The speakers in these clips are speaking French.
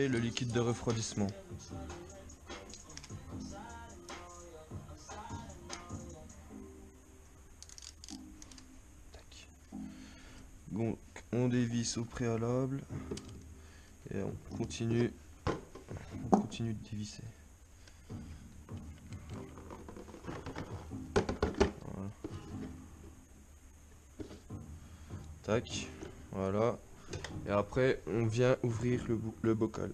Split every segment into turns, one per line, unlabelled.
retirer le liquide de refroidissement. Tac. Donc on dévisse au préalable et on continue de dévisser. Voilà. Tac, voilà. Et après, on vient ouvrir le bocal.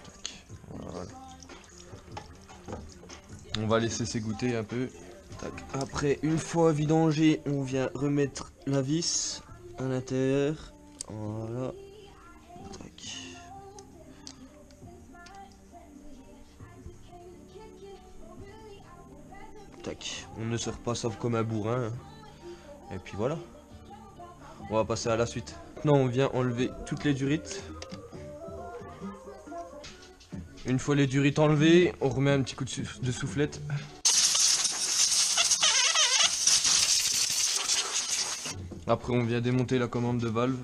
Tac, voilà. On va laisser s'égoutter un peu. Tac. Après, une fois vidangé, on vient remettre la vis à l'intérieur. Voilà. Tac. Tac. On ne sort pas ça comme un bourrin. Et puis voilà. On va passer à la suite. Maintenant, on vient enlever toutes les durites. Une fois les durites enlevées, on remet un petit coup de soufflette. Après, on vient démonter la commande de valve.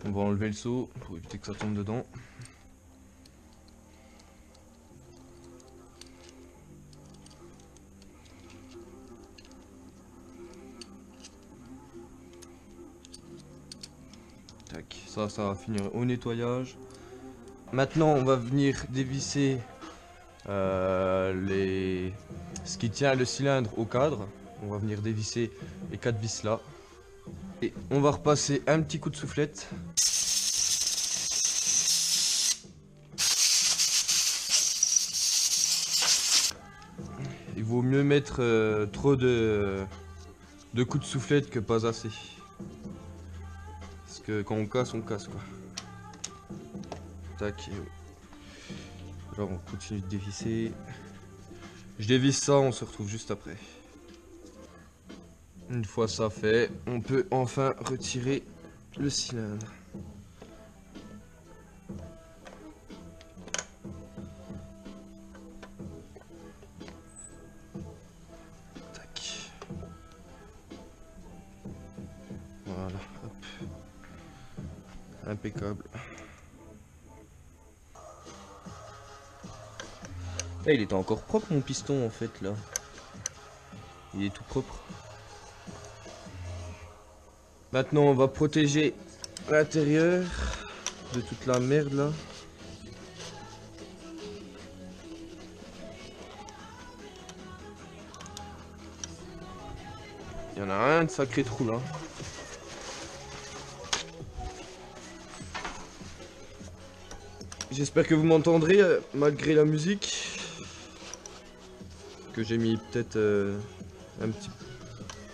On va enlever le seau pour éviter que ça tombe dedans. Tac, ça va finir au nettoyage. Maintenant, on va venir dévisser ce qui tient le cylindre au cadre. On va venir dévisser les 4 vis là. Et on va repasser un petit coup de soufflette. Il vaut mieux mettre trop de coups de soufflette que pas assez. Parce que quand on casse quoi. Tac. Là on continue de dévisser. Je dévisse ça, on se retrouve juste après. Une fois ça fait, on peut enfin retirer le cylindre. Tac. Voilà, hop. Impeccable. Là, il était encore propre mon piston en fait là. Il est tout propre. Maintenant on va protéger l'intérieur de toute la merde là. Il y en a un de sacré trou là. J'espère que vous m'entendrez malgré la musique. Que j'ai mis peut-être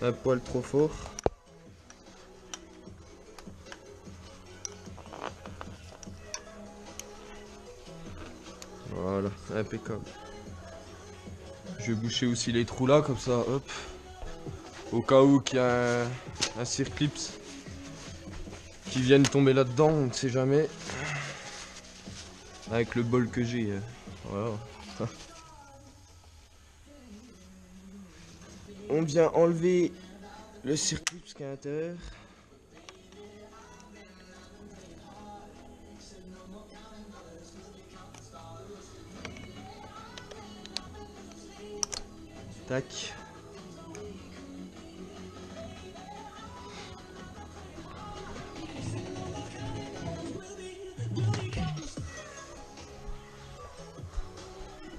un poil trop fort. Voilà, impeccable. Je vais boucher aussi les trous là, comme ça, hop. Au cas où qu'il y a un circlips qui vienne tomber là-dedans, on ne sait jamais. Avec le bol que j'ai, voilà. On vient enlever le circlips qui est à l'intérieur. Tac.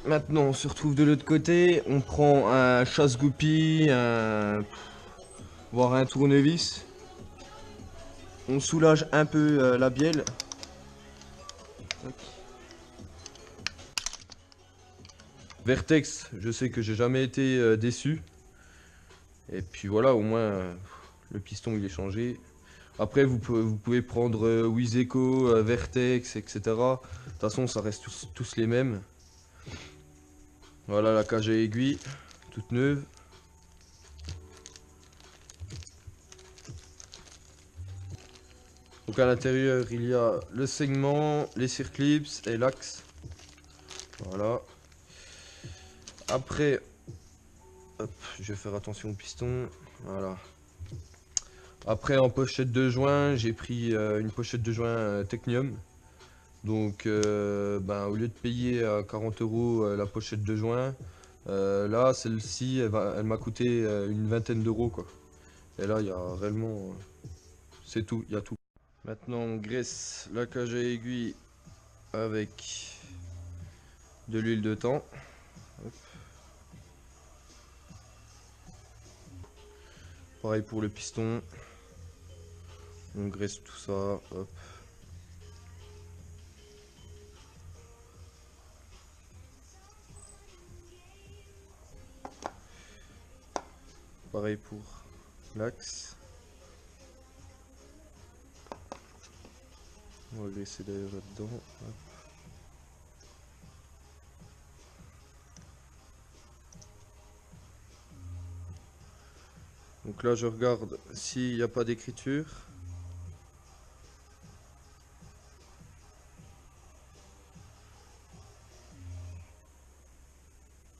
Maintenant on se retrouve de l'autre côté, on prend un chasse-goupille, voire un tournevis. On soulage un peu la bielle. Tac. Vertex, je sais que j'ai jamais été déçu. Et puis voilà, au moins le piston il est changé. Après vous pouvez prendre Wiseco, Vertex, etc. De toute façon ça reste tous les mêmes. Voilà la cage à aiguille, toute neuve. Donc à l'intérieur, il y a le segment, les circlips et l'axe. Voilà. Après, hop, je vais faire attention au piston. Voilà. Après, en pochette de joint, j'ai pris une pochette de joint Technium. Donc, ben, au lieu de payer à 40 € la pochette de joint, là, celle-ci, elle m'a coûté une vingtaine d'euros, quoi. Et là, il y a réellement... c'est tout, il y a tout. Maintenant, on graisse la cage à aiguille avec de l'huile de thon. Hop. Pareil pour le piston. On graisse tout ça. Hop. Pareil pour l'axe. On va graisser d'ailleurs là-dedans. Hop. Donc là, je regarde s'il n'y a pas d'écriture.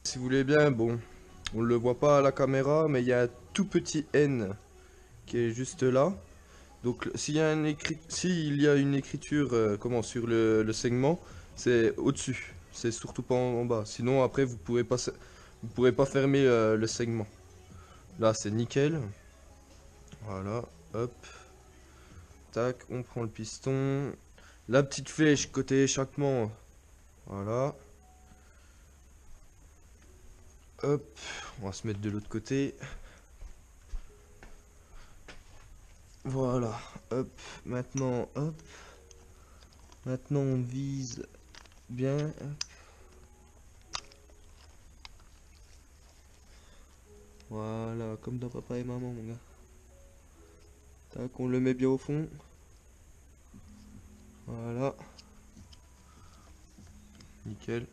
Si vous voulez bien, bon, on ne le voit pas à la caméra, mais il y a un tout petit N qui est juste là. Donc s'il y a une écriture comment, sur le segment, c'est au-dessus. C'est surtout pas en bas. Sinon après vous pourrez pas fermer le segment. Là c'est nickel. Voilà, hop. Tac, on prend le piston. La petite flèche côté échappement. Voilà. Hop, on va se mettre de l'autre côté. Voilà, hop, maintenant, hop. Maintenant on vise bien. Voilà, comme dans papa et maman, mon gars. Tac, on le met bien au fond. Voilà. Nickel.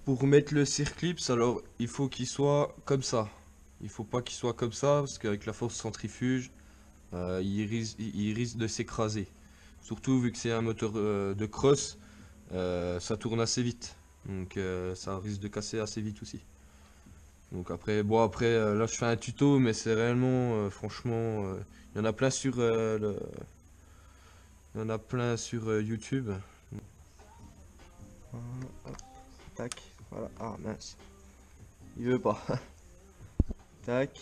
Pour mettre le circlips, alors il faut qu'il soit comme ça. Il faut pas qu'il soit comme ça, parce qu'avec la force centrifuge, il risque de s'écraser. Surtout vu que c'est un moteur de cross, ça tourne assez vite. Donc ça risque de casser assez vite aussi. Donc après, bon après, là je fais un tuto, mais c'est réellement, franchement, il y en a plein sur, il y en a plein sur YouTube. Voilà, hop, tac, voilà, ah mince, il veut pas. Tac.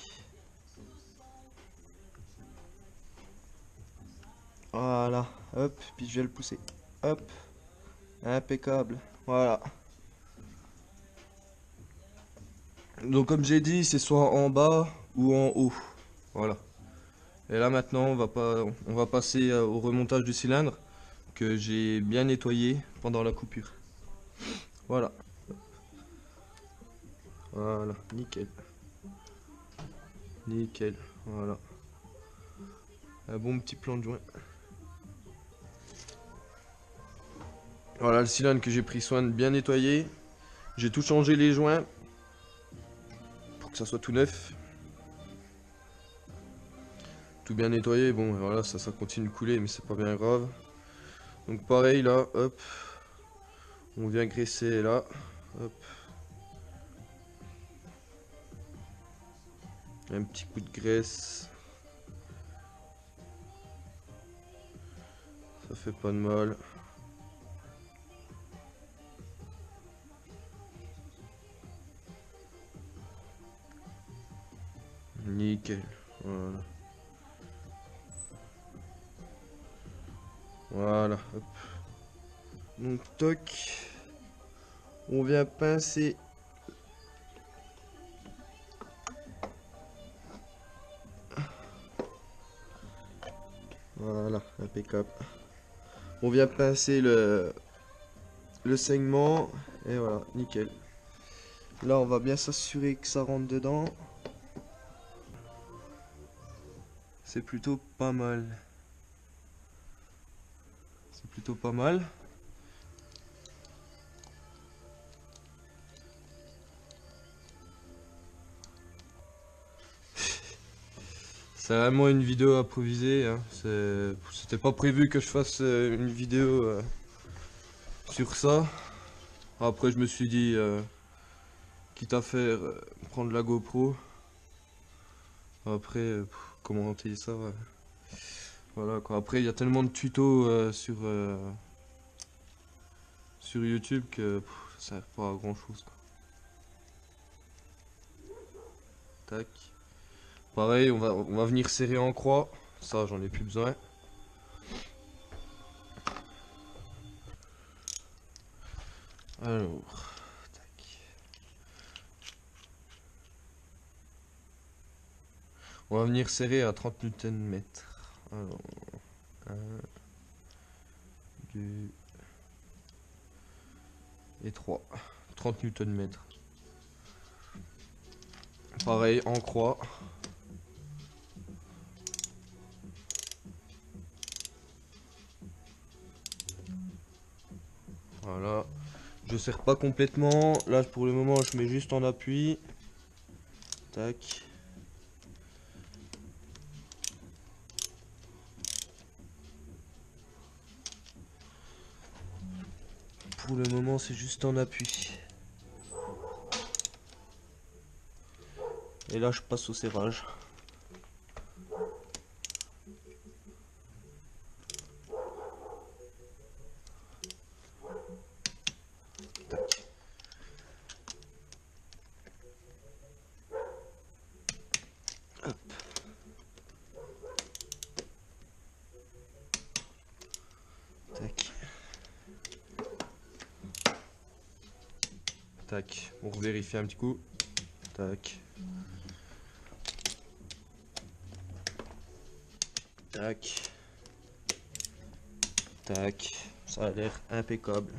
Voilà, hop, puis je vais le pousser. Hop, impeccable, voilà. Donc comme j'ai dit, c'est soit en bas ou en haut. Voilà. Et là maintenant, on va passer au remontage du cylindre que j'ai bien nettoyé pendant la coupure. Voilà. Voilà, nickel. Nickel, voilà. Un bon petit plan de joint. Voilà le cylindre que j'ai pris soin de bien nettoyer. J'ai tout changé les joints pour que ça soit tout neuf. Tout bien nettoyé, bon voilà, ça continue de couler mais c'est pas bien grave. Donc pareil là, hop. On vient graisser là. Hop. Un petit coup de graisse. Ça fait pas de mal. Nickel. Voilà. Voilà. Hop. Donc toc. On vient pincer. Voilà, impeccable. On vient pincer le segment. Et voilà, nickel. Là, on va bien s'assurer que ça rentre dedans. C'est plutôt pas mal. C'est plutôt pas mal. C'est vraiment une vidéo improvisée, hein. C'était pas prévu que je fasse une vidéo sur ça. Après je me suis dit, quitte à faire, prendre la GoPro. Après, commenter ça, ouais. Voilà quoi. Après il y a tellement de tutos sur YouTube que ça sert pas à grand chose quoi. Tac. Pareil, on va venir serrer en croix. Ça, j'en ai plus besoin. Alors, tac. On va venir serrer à 30 Nm. Alors, 1, 2 et 3. 30 Nm. Pareil, en croix. Voilà. Je serre pas complètement. Là, pour le moment, je mets juste en appui. Tac. Pour le moment, c'est juste en appui. Et là, je passe au serrage. Tac. Hop. Tac. Tac. On revérifie un petit coup. Tac. Tac. Tac. Ça a l'air impeccable.